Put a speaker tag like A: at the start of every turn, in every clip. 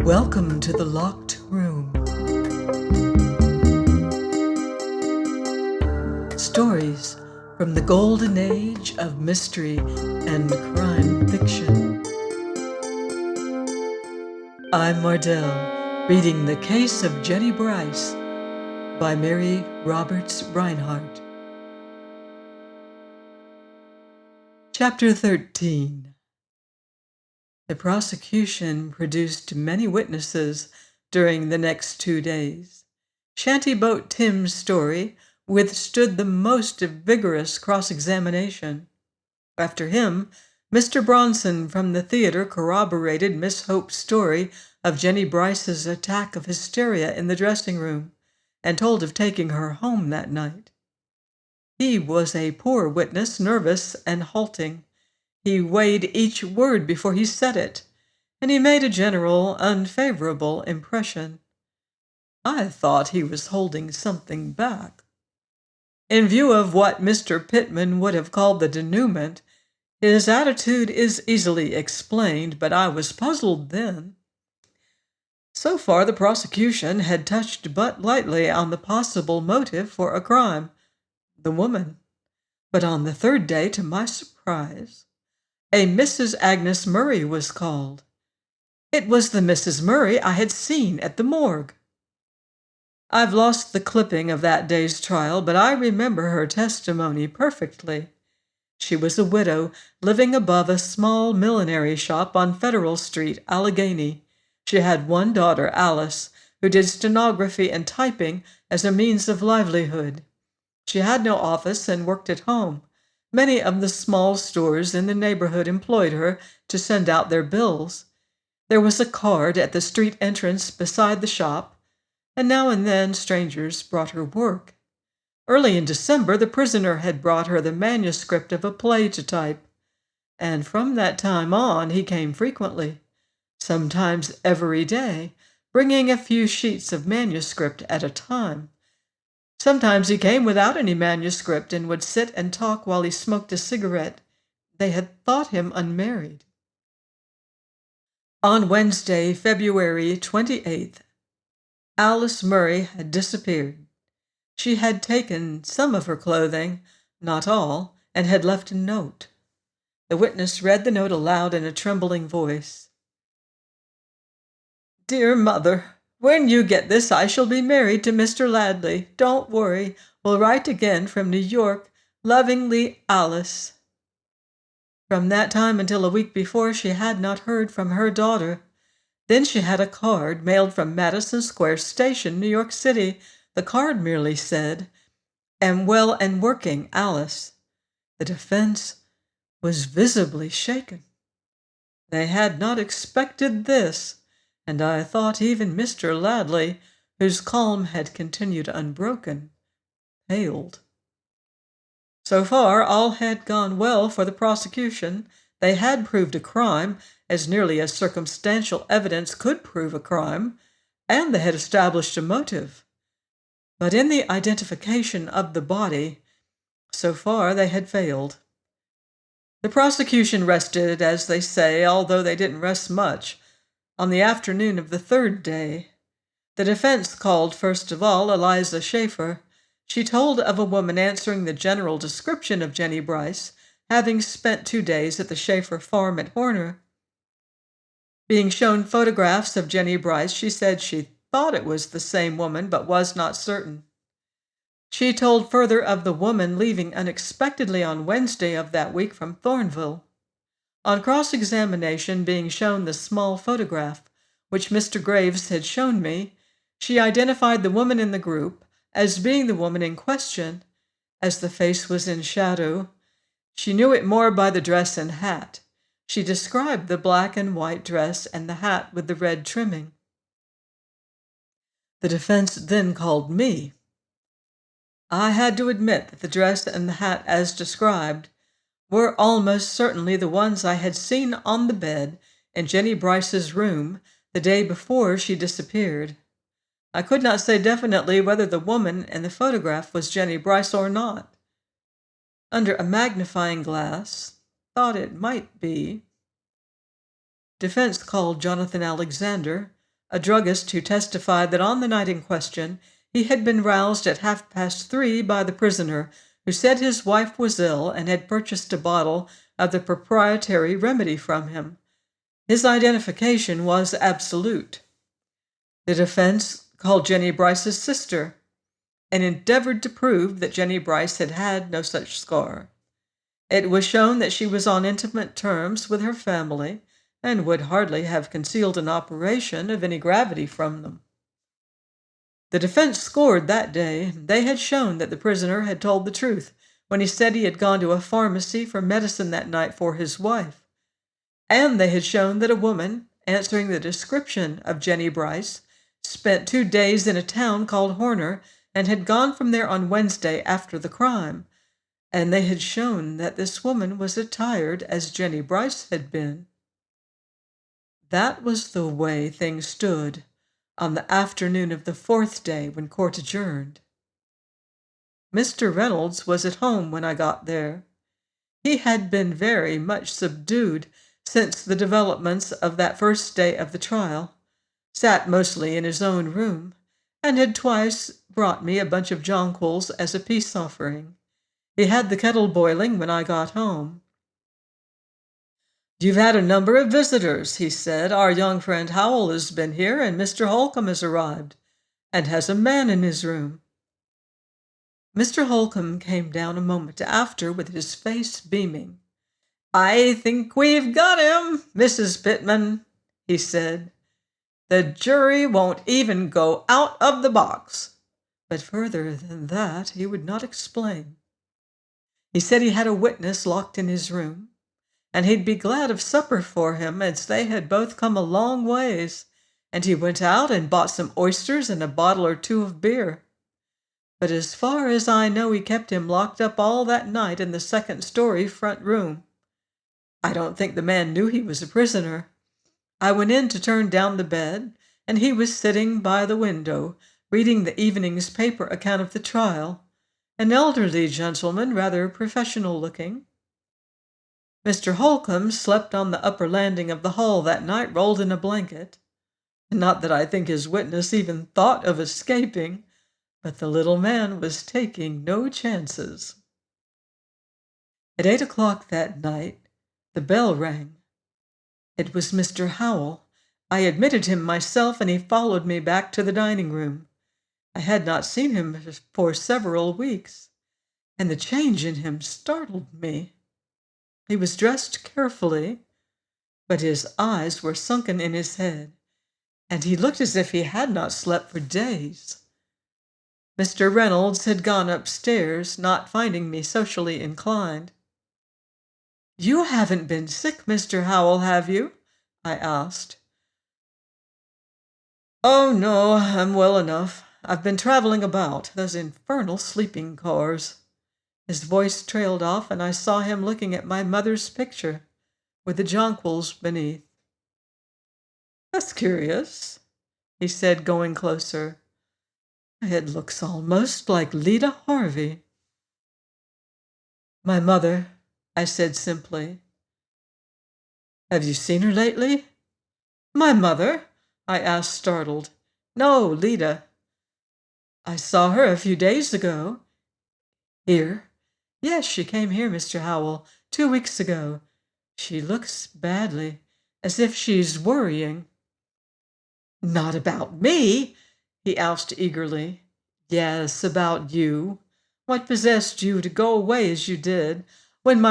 A: Welcome to the locked room. Stories from the golden age of mystery and crime fiction. I'm Mardell, reading The Case of Jennie Brice by Mary Roberts Reinhardt. Chapter 13. The prosecution produced many witnesses during the next 2 days. Shantyboat Tim's story withstood the most vigorous cross-examination. After him, Mr. Bronson from the theater corroborated Miss Hope's story of Jennie Brice's attack of hysteria in the dressing room, and told of taking her home that night. He was a poor witness, nervous and halting. He weighed each word before he said it, and he made a general, unfavorable impression. I thought he was holding something back. In view of what Mr. Pittman would have called the denouement, his attitude is easily explained, but I was puzzled then. So far, the prosecution had touched but lightly on the possible motive for a crime, the woman. But on the third day, to my surprise, a Mrs. Agnes Murray was called. It was the Mrs. Murray I had seen at the morgue. I've lost the clipping of that day's trial, but I remember her testimony perfectly. She was a widow, living above a small millinery shop on Federal Street, Allegheny. She had one daughter, Alice, who did stenography and typing as a means of livelihood. She had no office and worked at home. Many of the small stores in the neighborhood employed her to send out their bills. There was a card at the street entrance beside the shop, and now and then strangers brought her work. Early in December, the prisoner had brought her the manuscript of a play to type, and from that time on he came frequently, sometimes every day, bringing a few sheets of manuscript at a time. Sometimes he came without any manuscript and would sit and talk while he smoked a cigarette. They had thought him unmarried. On Wednesday, February 28th, Alice Murray had disappeared. She had taken some of her clothing, not all, and had left a note. The witness read the note aloud in a trembling voice. "Dear Mother, when you get this, I shall be married to Mr. Ladley. Don't worry. Will write again from New York. Lovingly, Alice." From that time until a week before, she had not heard from her daughter. Then she had a card mailed from Madison Square Station, New York City. The card merely said, "Am well and working, Alice." The defense was visibly shaken. They had not expected this, and I thought even Mr. Ladley, whose calm had continued unbroken, paled. So far, all had gone well for the prosecution. They had proved a crime, as nearly as circumstantial evidence could prove a crime, and they had established a motive. But in the identification of the body, so far they had failed. The prosecution rested, as they say, although they didn't rest much, on the afternoon of the third day. The defense called, first of all, Eliza Schaefer. She told of a woman answering the general description of Jennie Brice, having spent 2 days at the Schaefer farm at Horner. Being shown photographs of Jennie Brice, she said she thought it was the same woman, but was not certain. She told further of the woman leaving unexpectedly on Wednesday of that week from Thornville. On cross-examination, being shown the small photograph, which Mr. Graves had shown me, she identified the woman in the group as being the woman in question, as the face was in shadow. She knew it more by the dress and hat. She described the black and white dress and the hat with the red trimming. The defense then called me. I had to admit that the dress and the hat as described were almost certainly the ones I had seen on the bed in Jennie Brice's room the day before she disappeared. I could not say definitely whether the woman in the photograph was Jennie Brice or not. Under a magnifying glass, thought it might be. Defense called Jonathan Alexander, a druggist who testified that on the night in question, he had been roused at 3:30 by the prisoner, who said his wife was ill and had purchased a bottle of the proprietary remedy from him. His identification was absolute. The defense called Jennie Brice's sister and endeavored to prove that Jennie Brice had had no such scar. It was shown that she was on intimate terms with her family and would hardly have concealed an operation of any gravity from them. The defense scored that day. They had shown that the prisoner had told the truth when he said he had gone to a pharmacy for medicine that night for his wife. And they had shown that a woman, answering the description of Jennie Brice, spent 2 days in a town called Horner and had gone from there on Wednesday after the crime. And they had shown that this woman was attired as Jennie Brice had been. That was the way things stood on the afternoon of the 4th day when court adjourned. Mr. Reynolds was at home when I got there. He had been very much subdued since the developments of that first day of the trial, sat mostly in his own room, and had twice brought me a bunch of jonquils as a peace offering. He had the kettle boiling when I got home. "You've had a number of visitors," he said. "Our young friend Howell has been here, and Mr. Holcomb has arrived, and has a man in his room." Mr. Holcomb came down a moment after with his face beaming. "I think we've got him, Mrs. Pittman," he said. "The jury won't even go out of the box." But further than that he would not explain. He said he had a witness locked in his room, and he'd be glad of supper for him, as they had both come a long ways, and he went out and bought some oysters and a bottle or two of beer. But as far as I know, he kept him locked up all that night in the second-story front room. I don't think the man knew he was a prisoner. I went in to turn down the bed, and he was sitting by the window, reading the evening's paper account of the trial, an elderly gentleman, rather professional-looking. Mr. Holcomb slept on the upper landing of the hall that night, rolled in a blanket. Not that I think his witness even thought of escaping, but the little man was taking no chances. At 8 o'clock that night, the bell rang. It was Mr. Howell. I admitted him myself, and he followed me back to the dining room. I had not seen him for several weeks, and the change in him startled me. He was dressed carefully, but his eyes were sunken in his head, and he looked as if he had not slept for days. Mr. Reynolds had gone upstairs, not finding me socially inclined. "You haven't been sick, Mr. Howell, have you?" I asked. "Oh, no, I'm well enough. I've been traveling about, those infernal sleeping cars." His voice trailed off, and I saw him looking at my mother's picture, with the jonquils beneath. "That's curious," he said, going closer. "It looks almost like Lida Harvey." "My mother," I said simply. "Have you seen her lately?" "My mother?" I asked, startled. "No, Lida." "I saw her a few days ago." "Here?" "Yes, she came here, Mr. Howell, 2 weeks ago. She looks badly, as if she's worrying." "Not about me?" he asked eagerly. "Yes, about you. What possessed you to go away as you did? When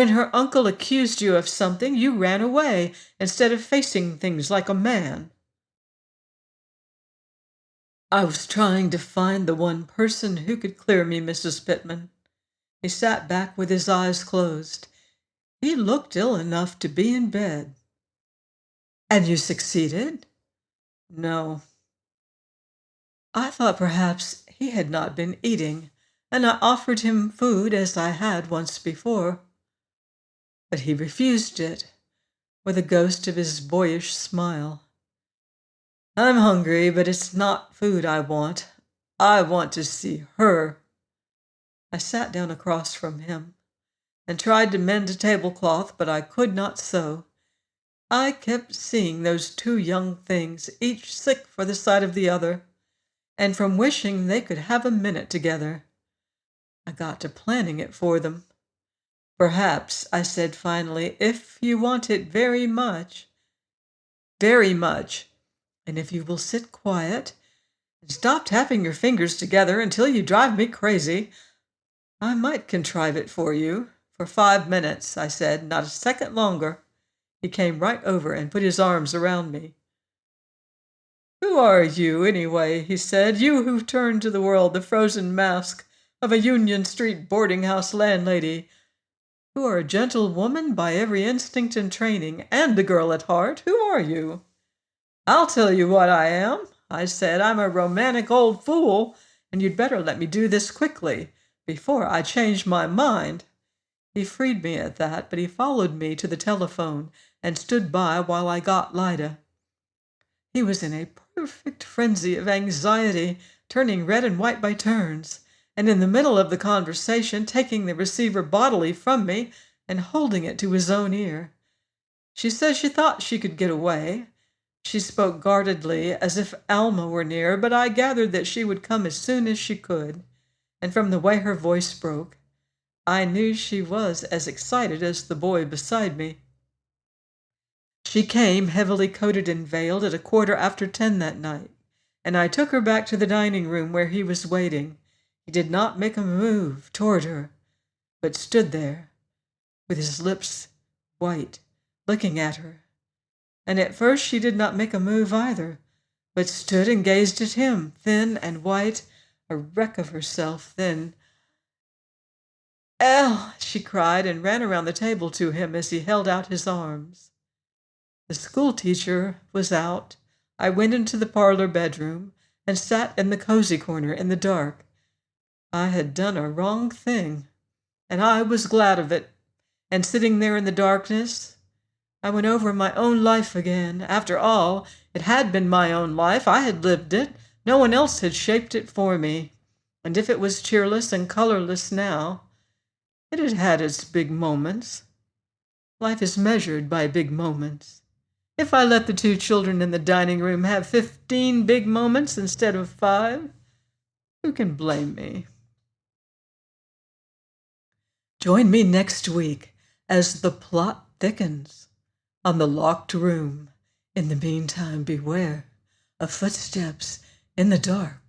A: her uncle accused you of something, you ran away instead of facing things like a man." "I was trying to find the one person who could clear me, Mrs. Pittman." He sat back with his eyes closed. He looked ill enough to be in bed. "And you succeeded?" "No." I thought perhaps he had not been eating, and I offered him food as I had once before. But he refused it, with a ghost of his boyish smile. "I'm hungry, but it's not food I want. I want to see her." I sat down across from him and tried to mend a tablecloth, but I could not sew. I kept seeing those two young things, each sick for the sight of the other, and from wishing they could have a minute together, I got to planning it for them. Perhaps, I said finally, if you want it very much, and if you will sit quiet and stop tapping your fingers together until you drive me crazy, I might contrive it for you. For 5 minutes, I said, not a second longer. He came right over and put his arms around me. Who are you, anyway? He said, you who turned to the world the frozen mask of a Union Street boarding-house landlady, who are a gentle woman by every instinct and training, and a girl at heart. Who are you? I'll tell you what I am, I said. I'm a romantic old fool, and you'd better let me do this quickly, before I change my mind. He freed me at that, but he followed me to the telephone and stood by while I got Lida. He was in a perfect frenzy of anxiety, turning red and white by turns, and in the middle of the conversation taking the receiver bodily from me and holding it to his own ear. She said she thought she could get away. She spoke guardedly, as if Alma were near, but I gathered that she would come as soon as she could, and from the way her voice broke, I knew she was as excited as the boy beside me. She came, heavily coated and veiled, at 10:15 that night, and I took her back to the dining room where he was waiting. He did not make a move toward her, but stood there, with his lips white, looking at her. And at first she did not make a move either, but stood and gazed at him, thin and white, a wreck of herself. Then, "Al!" she cried, and ran around the table to him as he held out his arms. The schoolteacher was out. I went into the parlor bedroom and sat in the cozy corner in the dark. I had done a wrong thing, and I was glad of it. And sitting there in the darkness, I went over my own life again. After all, it had been my own life. I had lived it. No one else had shaped it for me. And if it was cheerless and colorless now, it had had its big moments. Life is measured by big moments. If I let the two children in the dining room have 15 big moments instead of 5, who can blame me? Join me next week as the plot thickens on The Locked Room. In the meantime, beware of footsteps in the dark.